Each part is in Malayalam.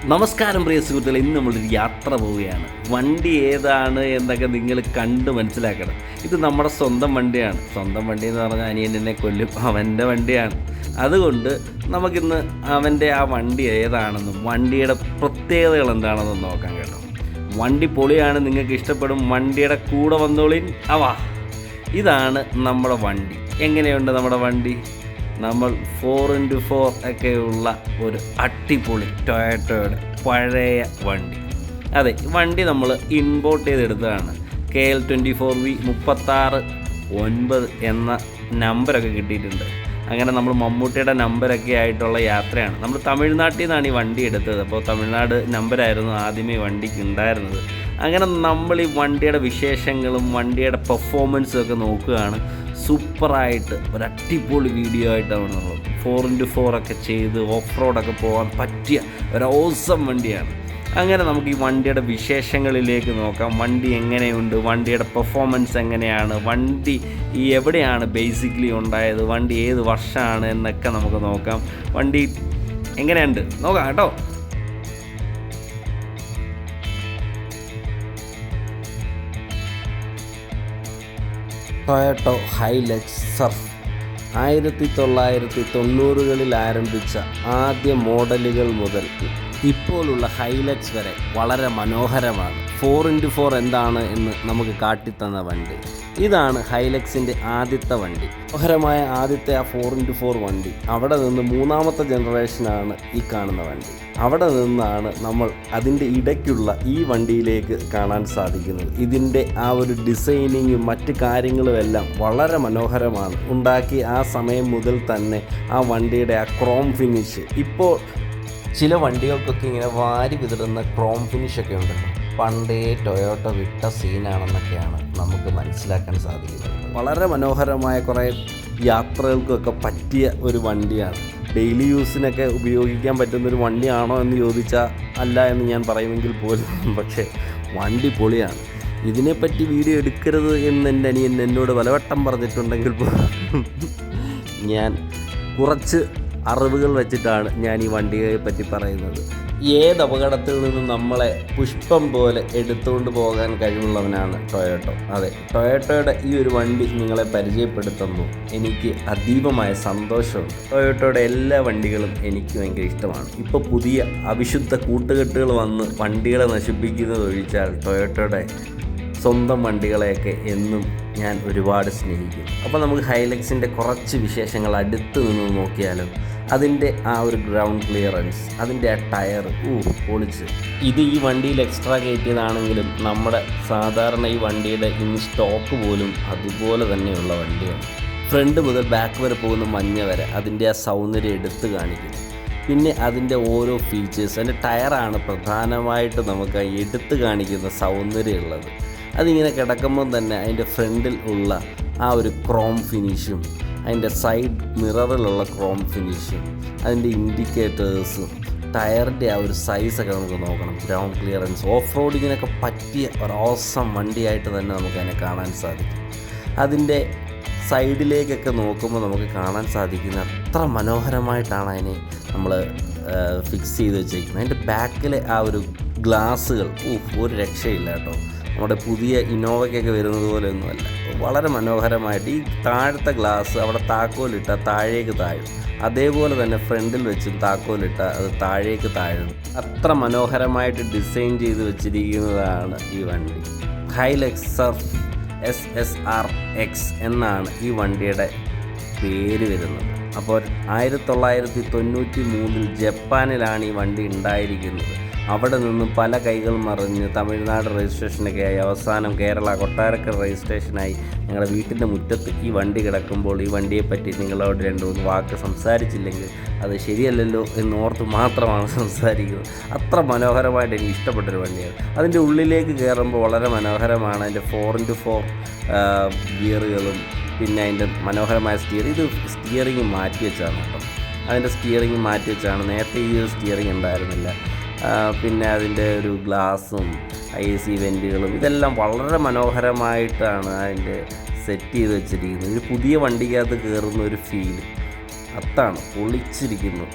നമസ്കാരം പ്രിയ സുഹൃത്തുക്കളെ, ഇന്ന് നമ്മളൊരു യാത്ര പോവുകയാണ്. വണ്ടി ഏതാണ് എന്നൊക്കെ നിങ്ങൾ കണ്ട് മനസ്സിലാക്കണം. ഇത് നമ്മുടെ സ്വന്തം വണ്ടിയാണ്. സ്വന്തം വണ്ടി എന്ന് പറഞ്ഞാൽ അനിയൻ എന്നെ കൊല്ലും, അവൻ്റെ വണ്ടിയാണ്. അതുകൊണ്ട് നമുക്കിന്ന് അവൻ്റെ ആ വണ്ടി ഏതാണെന്നും വണ്ടിയുടെ പ്രത്യേകതകൾ എന്താണെന്നും നോക്കാം കേട്ടോ. വണ്ടി പൊളിയാണ്, നിങ്ങൾക്ക് ഇഷ്ടപ്പെടും. വണ്ടിയുടെ കൂടെ വന്നോളിൻ. ഇതാണ് നമ്മുടെ വണ്ടി. എങ്ങനെയുണ്ട് നമ്മുടെ വണ്ടി? നമ്മൾ 4x4 ഒക്കെയുള്ള ഒരു അടിപൊളി ടൊയോട്ടയുടെ പഴയ വണ്ടി. അതെ, വണ്ടി നമ്മൾ ഇമ്പോർട്ട് ചെയ്തെടുത്തതാണ്. KL 24V 36-9 എന്ന നമ്പറൊക്കെ കിട്ടിയിട്ടുണ്ട്. അങ്ങനെ നമ്മൾ മമ്മൂട്ടിയുടെ നമ്പരൊക്കെ ആയിട്ടുള്ള യാത്രയാണ്. നമ്മൾ തമിഴ്നാട്ടിൽ നിന്നാണ് ഈ വണ്ടി എടുത്തത്. അപ്പോൾ തമിഴ്നാട് നമ്പരായിരുന്നു ആദ്യമേ വണ്ടിക്ക് ഉണ്ടായിരുന്നത്. അങ്ങനെ നമ്മൾ ഈ വണ്ടിയുടെ വിശേഷങ്ങളും വണ്ടിയുടെ പെർഫോമൻസും ഒക്കെ നോക്കുകയാണ്. സൂപ്പറായിട്ട് ഒരു അടിപൊളി വീഡിയോ ആയിട്ടാണ് നമ്മൾ 4x4 ഒക്കെ ചെയ്ത് ഓഫ് റോഡൊക്കെ പോകാൻ പറ്റിയ ഒരു ഓസം വണ്ടിയാണ്. അങ്ങനെ നമുക്ക് ഈ വണ്ടിയുടെ വിശേഷങ്ങളിലേക്ക് നോക്കാം. വണ്ടി എങ്ങനെയുണ്ട്, വണ്ടിയുടെ പെർഫോമൻസ് എങ്ങനെയാണ്, വണ്ടി ഈ എവിടെയാണ് ബേസിക്കലി ഉണ്ടായത്, വണ്ടി ഏത് വർഷമാണ് എന്നൊക്കെ നമുക്ക് നോക്കാം. വണ്ടി എങ്ങനെയുണ്ട് നോക്കാം കേട്ടോ. ടൊയോട്ടോ ഹൈലക്സ് സർഫ് 1990കളിൽ ആരംഭിച്ച ആദ്യ മോഡലുകൾ മുതൽ ഇപ്പോഴുള്ള ഹൈലക്സ് വരെ വളരെ മനോഹരമാണ്. 4x4 എന്താണ് എന്ന് നമുക്ക് കാട്ടിത്തന്ന വണ്ടി ഇതാണ്. ഹൈലക്സിൻ്റെ ആദ്യത്തെ വണ്ടി, മനോഹരമായ ആദ്യത്തെ ആ 4x4 വണ്ടി. അവിടെ നിന്ന് മൂന്നാമത്തെ ജനറേഷനാണ് ഈ കാണുന്ന വണ്ടി. അവിടെ നിന്നാണ് നമ്മൾ അതിൻ്റെ ഇടയ്ക്കുള്ള ഈ വണ്ടിയിലേക്ക് കാണാൻ സാധിക്കുന്നത്. ഇതിൻ്റെ ആ ഒരു ഡിസൈനിങ്ങും മറ്റ് കാര്യങ്ങളുമെല്ലാം വളരെ മനോഹരമാണ്. ഉണ്ടാക്കി ആ സമയം മുതൽ തന്നെ ആ വണ്ടിയുടെ ആ ക്രോം ഫിനിഷ്, ഇപ്പോൾ ചില വണ്ടികൾക്കൊക്കെ ഇങ്ങനെ വാരി വിതറുന്ന ക്രോം ഫിനിഷൊക്കെ ഉണ്ടല്ലോ, പണ്ടേ ടൊയോട്ട വിട്ട സീനാണെന്നൊക്കെയാണ് നമുക്ക് മനസ്സിലാക്കാൻ സാധിക്കുന്നത്. വളരെ മനോഹരമായ കുറേ യാത്രകൾക്കൊക്കെ പറ്റിയ ഒരു വണ്ടിയാണ്. ഡെയിലി യൂസിനൊക്കെ ഉപയോഗിക്കാൻ പറ്റുന്നൊരു വണ്ടിയാണോ എന്ന് ചോദിച്ചാൽ അല്ല എന്ന് ഞാൻ പറയുമെങ്കിൽ പോലും, പക്ഷേ വണ്ടി പൊളിയാണ്. ഇതിനെപ്പറ്റി വീഡിയോ എടുക്കരുത് എന്ന് എൻ്റെ അനിയൻ എന്നോട് പലവട്ടം പറഞ്ഞിട്ടുണ്ടെങ്കിൽ ഞാൻ കുറച്ച് അറിവുകൾ വെച്ചിട്ടാണ് ഞാൻ ഈ വണ്ടിയെ പറ്റി പറയുന്നത്. ഏത് അപകടത്തിൽ നിന്നും നമ്മളെ പുഷ്പം പോലെ എടുത്തുകൊണ്ട് പോകാൻ കഴിവുള്ളവനാണ് ടൊയോട്ടോ. അതെ, ടൊയോട്ടോയുടെ ഈ ഒരു വണ്ടി നിങ്ങളെ പരിചയപ്പെടുത്തുന്നു എനിക്ക് അതീവമായ സന്തോഷമുണ്ട്. ടൊയോട്ടോയുടെ എല്ലാ വണ്ടികളും എനിക്ക് ഭയങ്കര ഇഷ്ടമാണ്. ഇപ്പോൾ പുതിയ അവിശുദ്ധ കൂട്ടുകെട്ടുകൾ വന്ന് വണ്ടികളെ നശിപ്പിക്കുന്നത് ഒഴിച്ചാൽ ടൊയോട്ടോയുടെ സ്വന്തം വണ്ടികളെയൊക്കെ എന്നും ഞാൻ ഒരുപാട് സ്നേഹിക്കും. അപ്പോൾ നമുക്ക് ഹൈലക്സിൻ്റെ കുറച്ച് വിശേഷങ്ങൾ അടുത്ത് നിന്ന് നോക്കിയാലും അതിൻ്റെ ആ ഒരു ഗ്രൗണ്ട് ക്ലിയറൻസ്, അതിൻ്റെ ആ ടയർ പൊളിച്ച്. ഇത് ഈ വണ്ടിയിൽ എക്സ്ട്രാ കയറ്റിയതാണെങ്കിലും നമ്മുടെ സാധാരണ ഈ വണ്ടിയുടെ ഇനി സ്റ്റോക്ക് പോലും അതുപോലെ തന്നെയുള്ള വണ്ടിയാണ്. ഫ്രണ്ട് മുതൽ ബാക്ക് വരെ പോകുന്ന മഞ്ഞ വരെ അതിൻ്റെ ആ സൗന്ദര്യം എടുത്ത് കാണിക്കുന്നു. പിന്നെ അതിൻ്റെ ഓരോ ഫീച്ചേഴ്സ്, അതിൻ്റെ ടയറാണ് പ്രധാനമായിട്ട് നമുക്ക് എടുത്ത് കാണിക്കുന്ന സൗന്ദര്യമുള്ളത്. അതിങ്ങനെ കിടക്കുമ്പം തന്നെ അതിൻ്റെ ഫ്രണ്ടിൽ ഉള്ള ആ ഒരു ക്രോം ഫിനിഷും, അതിൻ്റെ സൈഡ് മിററിലുള്ള ക്രോം ഫിനിഷും, അതിൻ്റെ ഇൻഡിക്കേറ്റേഴ്സും, ടയറിൻ്റെ ആ ഒരു സൈസൊക്കെ നമുക്ക് നോക്കണം. ഗ്രൗണ്ട് ക്ലിയറൻസ്, ഓഫ് റോഡിങ്ങിനൊക്കെ പറ്റിയ ഒരു ഓസം വണ്ടിയായിട്ട് തന്നെ നമുക്കതിനെ കാണാൻ സാധിക്കും. അതിൻ്റെ സൈഡിലേക്കൊക്കെ നോക്കുമ്പോൾ നമുക്ക് കാണാൻ സാധിക്കുന്ന അത്ര മനോഹരമായിട്ടാണ് അതിനെ നമ്മൾ ഫിക്സ് ചെയ്ത് വെച്ചേക്കുന്നത്. അതിൻ്റെ ബാക്കിലെ ആ ഒരു ഗ്ലാസ്സുകൾ ഒരു രക്ഷയില്ല കേട്ടോ. നമ്മുടെ പുതിയ ഇന്നോവയ്ക്കൊക്കെ വരുന്നത് പോലെയൊന്നുമല്ല, വളരെ മനോഹരമായിട്ട്. ഈ താഴത്തെ ഗ്ലാസ് അവിടെ താക്കോലിട്ടാൽ താഴേക്ക് താഴും, അതേപോലെ തന്നെ ഫ്രണ്ടിൽ വെച്ചും താക്കോലിട്ടാൽ അത് താഴേക്ക് താഴും. അത്ര മനോഹരമായിട്ട് ഡിസൈൻ ചെയ്ത് വെച്ചിരിക്കുന്നതാണ് ഈ വണ്ടി. ഹൈലക്സ് സർഫ് SSRX എന്നാണ് ഈ വണ്ടിയുടെ പേര് വരുന്നത്. അപ്പോൾ 1993 ജപ്പാനിലാണ് ഈ വണ്ടി ഉണ്ടായിരിക്കുന്നത്. അവിടെ നിന്നും പല കൈകൾ മറിഞ്ഞ് തമിഴ്നാട് രജിസ്ട്രേഷനൊക്കെ ആയി അവസാനം കേരള കൊട്ടാരക്കര രജിസ്ട്രേഷനായി ഞങ്ങളുടെ വീട്ടിൻ്റെ മുറ്റത്ത് ഈ വണ്ടി കിടക്കുമ്പോൾ ഈ വണ്ടിയെപ്പറ്റി നിങ്ങളോട് 2-3 വാക്ക് സംസാരിച്ചില്ലെങ്കിൽ അത് ശരിയല്ലല്ലോ എന്നോർത്ത് മാത്രമാണ് സംസാരിക്കുന്നത്. അത്ര മനോഹരമായിട്ട് എനിക്ക് ഇഷ്ടപ്പെട്ടൊരു വണ്ടിയാണ്. അതിൻ്റെ ഉള്ളിലേക്ക് കയറുമ്പോൾ വളരെ മനോഹരമാണ്. അതിൻ്റെ 4x4 ഗിയറുകളും പിന്നെ അതിൻ്റെ മനോഹരമായ ഇത് സ്റ്റിയറിങ് മാറ്റി വെച്ചാണ് കേട്ടോ. അതിൻ്റെ സ്റ്റിയറിങ് മാറ്റി വെച്ചാണ്. നേരത്തെ ഈ ഒരു സ്റ്റിയറിങ് ഉണ്ടായിരുന്നില്ല. പിന്നെ അതിൻ്റെ ഒരു ഗ്ലാസും AC വെൻറ്റുകളും ഇതെല്ലാം വളരെ മനോഹരമായിട്ടാണ് അതിൻ്റെ സെറ്റ് ചെയ്ത് വെച്ചിരിക്കുന്നത്. ഒരു പുതിയ വണ്ടിക്കകത്ത് കയറുന്ന ഒരു ഫീൽ അതാണ്, പൊളിച്ചിരിക്കുന്നു.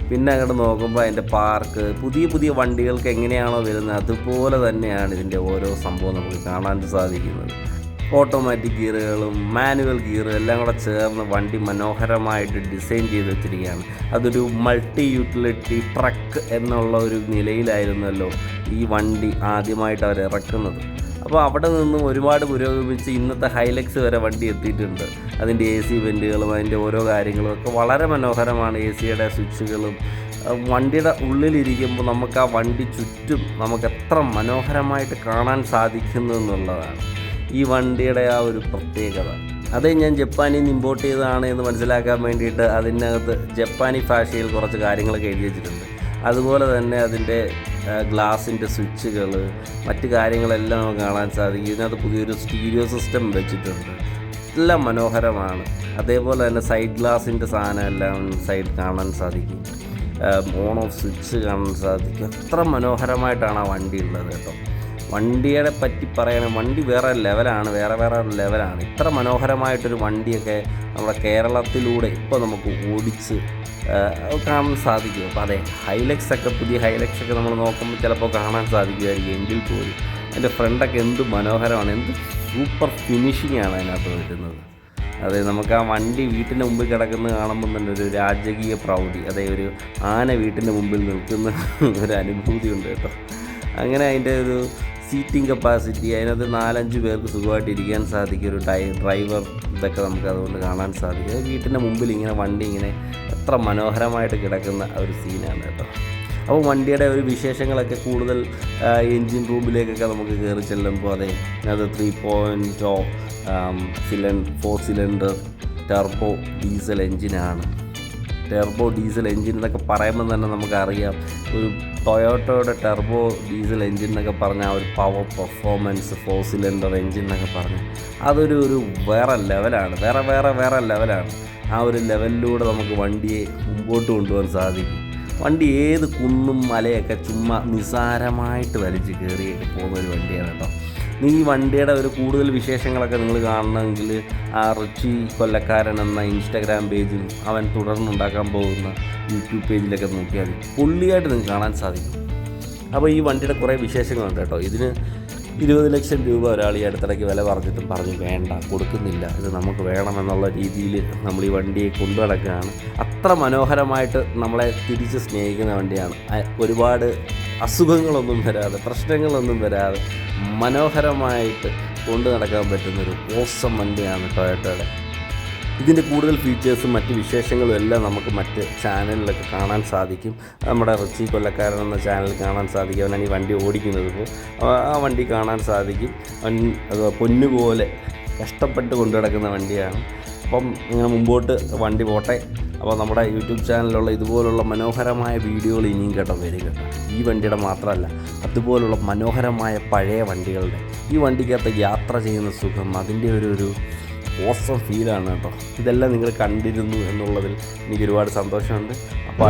പിന്നെ അങ്ങോട്ട് നോക്കുമ്പോൾ അതിൻ്റെ പാർക്ക്, പുതിയ പുതിയ വണ്ടികൾക്ക് എങ്ങനെയാണോ വരുന്നത് അതുപോലെ തന്നെയാണ് ഇതിൻ്റെ ഓരോ സംഭവം നമുക്ക് കാണാൻ സാധിക്കുന്നത്. ഓട്ടോമാറ്റിക് ഗിയറുകളും മാനുവൽ ഗിയറും എല്ലാം കൂടെ ചേർന്ന് വണ്ടി മനോഹരമായിട്ട് ഡിസൈൻ ചെയ്ത് വെച്ചിരിക്കുകയാണ്. അതൊരു മൾട്ടി യൂട്ടിലിറ്റി ട്രക്ക് എന്നുള്ള ഒരു നിലയിലായിരുന്നല്ലോ ഈ വണ്ടി ആദ്യമായിട്ട് അവർ ഇറക്കുന്നത്. അപ്പോൾ അവിടെ നിന്നും ഒരുപാട് പുരോഗമിച്ച് ഇന്നത്തെ ഹൈലക്സ് വരെ വണ്ടി എത്തിയിട്ടുണ്ട്. അതിൻ്റെ AC വെൻറ്റുകളും അതിൻ്റെ ഓരോ കാര്യങ്ങളും ഒക്കെ വളരെ മനോഹരമാണ്. ACയുടെ സ്വിച്ചുകളും വണ്ടിയുടെ ഉള്ളിലിരിക്കുമ്പോൾ നമുക്ക് ആ വണ്ടി ചുറ്റും നമുക്ക് എത്ര മനോഹരമായിട്ട് കാണാൻ സാധിക്കുന്നു എന്നുള്ളതാണ് ഈ വണ്ടിയുടെ ആ ഒരു പ്രത്യേകത. അത് ഞാൻ ജപ്പാനിൽ നിന്ന് ഇമ്പോർട്ട് ചെയ്തതാണ് എന്ന് മനസ്സിലാക്കാൻ വേണ്ടിയിട്ട് അതിനകത്ത് ജപ്പാനി ഭാഷയിൽ കുറച്ച് കാര്യങ്ങളൊക്കെ എഴുതി വെച്ചിട്ടുണ്ട്. അതുപോലെ തന്നെ അതിൻ്റെ ഗ്ലാസിൻ്റെ സ്വിച്ചുകൾ മറ്റ് കാര്യങ്ങളെല്ലാം നമുക്ക് കാണാൻ സാധിക്കും. ഇതിനകത്ത് പുതിയൊരു സ്റ്റീരിയോ സിസ്റ്റം വെച്ചിട്ടുണ്ട്, എല്ലാം മനോഹരമാണ്. അതേപോലെ തന്നെ സൈഡ് ഗ്ലാസിൻ്റെ സാധനം എല്ലാം സൈഡ് കാണാൻ സാധിക്കും, ഓൺ ഓഫ് സ്വിച്ച് കാണാൻ സാധിക്കും. എത്ര മനോഹരമായിട്ടാണ് ആ വണ്ടി ഉള്ളത് കേട്ടോ. വണ്ടിയെ പറ്റി പറയണ വണ്ടി വേറെ ലെവലാണ്. ഇത്ര മനോഹരമായിട്ടൊരു വണ്ടിയൊക്കെ നമ്മുടെ കേരളത്തിലൂടെ ഇപ്പോൾ നമുക്ക് ഓടിച്ച് കാണാൻ സാധിക്കും. അപ്പോൾ അതെ, പുതിയ ഹൈലക്സൊക്കെ നമ്മൾ നോക്കുമ്പോൾ ചിലപ്പോൾ കാണാൻ സാധിക്കുമായിരിക്കും. എങ്കിൽ പോലും അതിൻ്റെ ഫ്രണ്ടൊക്കെ എന്ത് മനോഹരമാണ്, എന്ത് സൂപ്പർ ഫിനിഷിംഗ് ആണ് അതിനകത്ത് വരുന്നത്. അതെ, നമുക്ക് ആ വണ്ടി വീട്ടിൻ്റെ മുമ്പിൽ കിടക്കുന്നത് കാണുമ്പോൾ തന്നെ ഒരു രാജകീയ പ്രൗഢി, അതെ ഒരു ആന വീട്ടിൻ്റെ മുമ്പിൽ നിൽക്കുന്ന ഒരു അനുഭൂതി ഉണ്ട് കേട്ടോ. അങ്ങനെ അതിൻ്റെ ഒരു സീറ്റിംഗ് കപ്പാസിറ്റി, അതിനകത്ത് 4-5 പേർക്ക് സുഖമായിട്ട് ഇരിക്കാൻ സാധിക്കും. ഒരു ഡ്രൈവർ ഇതൊക്കെ നമുക്ക് അതുകൊണ്ട് കാണാൻ സാധിക്കും. വീട്ടിൻ്റെ മുമ്പിൽ ഇങ്ങനെ വണ്ടി ഇങ്ങനെ എത്ര മനോഹരമായിട്ട് കിടക്കുന്ന ഒരു സീനാണ് കേട്ടോ. അപ്പോൾ വണ്ടിയുടെ ഒരു വിശേഷങ്ങളൊക്കെ കൂടുതൽ എൻജിൻ റൂമിലേക്കൊക്കെ നമുക്ക് കയറി ചെല്ലുമ്പോൾ അതെ, അത് 3.0 4 സിലിണ്ടർ ടർബോ ഡീസൽ എൻജിനാണ്. ടെർബോ ഡീസൽ എൻജിൻ എന്നൊക്കെ പറയുമ്പോൾ തന്നെ നമുക്കറിയാം, ഒരു ടൊയോട്ടോയുടെ ടെർബോ ഡീസൽ എൻജിൻ എന്നൊക്കെ പറഞ്ഞാൽ ഒരു പവർ പെർഫോമൻസ് 4 സിലിണ്ടർ എൻജിൻ എന്നൊക്കെ പറഞ്ഞാൽ അതൊരു വേറെ ലെവലാണ്, വേറെ ലെവലാണ്. ആ ഒരു ലെവലിലൂടെ നമുക്ക് വണ്ടിയെ മുമ്പോട്ട് കൊണ്ടുപോകാൻ സാധിക്കും. വണ്ടി ഏത് കുന്നും മലയൊക്കെ ചുമ്മാ നിസ്സാരമായിട്ട് വലിച്ച് കയറിയിട്ട് പോകുന്ന ഒരു വണ്ടിയാണ് കേട്ടോ. ഈ വണ്ടിയുടെ ഒരു കൂടുതൽ വിശേഷങ്ങളൊക്കെ നിങ്ങൾ കാണണമെങ്കിൽ ആ റിച്ചി കൊല്ലക്കാരൻ എന്ന ഇൻസ്റ്റാഗ്രാം പേജിൽ അവൻ തുടർന്നുണ്ടാക്കാൻ പോകുന്ന യൂട്യൂബ് പേജിലൊക്കെ നോക്കിയാൽ പുള്ളിയായിട്ട് നിങ്ങൾക്ക് കാണാൻ സാധിക്കും. അപ്പോൾ ഈ വണ്ടിയുടെ കുറേ വിശേഷങ്ങളുണ്ട് കേട്ടോ. ഇതിന് 20 ലക്ഷം രൂപ ഒരാൾ ഈ അടുത്തിടയ്ക്ക് വില പറഞ്ഞിട്ടും പറഞ്ഞു വേണ്ട, കൊടുക്കുന്നില്ല, ഇത് നമുക്ക് വേണമെന്നുള്ള രീതിയിൽ നമ്മൾ ഈ വണ്ടിയെ കൊണ്ടു നടക്കുകയാണ്. അത്ര മനോഹരമായിട്ട് നമ്മളെ തിരിച്ച് സ്നേഹിക്കുന്ന വണ്ടിയാണ്. ഒരുപാട് അസുഖങ്ങളൊന്നും വരാതെ, പ്രശ്നങ്ങളൊന്നും വരാതെ മനോഹരമായിട്ട് കൊണ്ടു നടക്കാൻ പറ്റുന്നൊരു ഓസം വണ്ടിയാണ് ടൊയോട്ടയുടെ. ഇതിൻ്റെ കൂടുതൽ ഫീച്ചേഴ്സും മറ്റ് വിശേഷങ്ങളും എല്ലാം നമുക്ക് മറ്റ് ചാനലിലൊക്കെ കാണാൻ സാധിക്കും. നമ്മുടെ റിച്ചി കൊല്ലക്കാരൻ എന്ന ചാനലിൽ കാണാൻ സാധിക്കും. അവനാണ് ഈ വണ്ടി ഓടിക്കുന്നത്. ഇപ്പോൾ ആ വണ്ടി കാണാൻ സാധിക്കും. അവൻ പൊന്നുപോലെ കഷ്ടപ്പെട്ട് കൊണ്ടു നടക്കുന്ന വണ്ടിയാണ്. അപ്പം ഇങ്ങനെ മുമ്പോട്ട് വണ്ടി പോട്ടെ. അപ്പോൾ നമ്മുടെ യൂട്യൂബ് ചാനലിലുള്ള ഇതുപോലുള്ള മനോഹരമായ വീഡിയോകൾ ഇനിയും കേട്ടോ വരും കേട്ടോ. ഈ വണ്ടിയുടെ മാത്രമല്ല, അതുപോലുള്ള മനോഹരമായ പഴയ വണ്ടികളുടെ, ഈ വണ്ടിക്കകത്ത് യാത്ര ചെയ്യുന്ന സുഖം, അതിൻ്റെ ഒരു ഓസം ഫീലാണ് കേട്ടോ. ഇതെല്ലാം നിങ്ങൾ കണ്ടിരുന്നു എന്നുള്ളതിൽ എനിക്ക് ഒരുപാട് സന്തോഷമുണ്ട്. അപ്പോൾ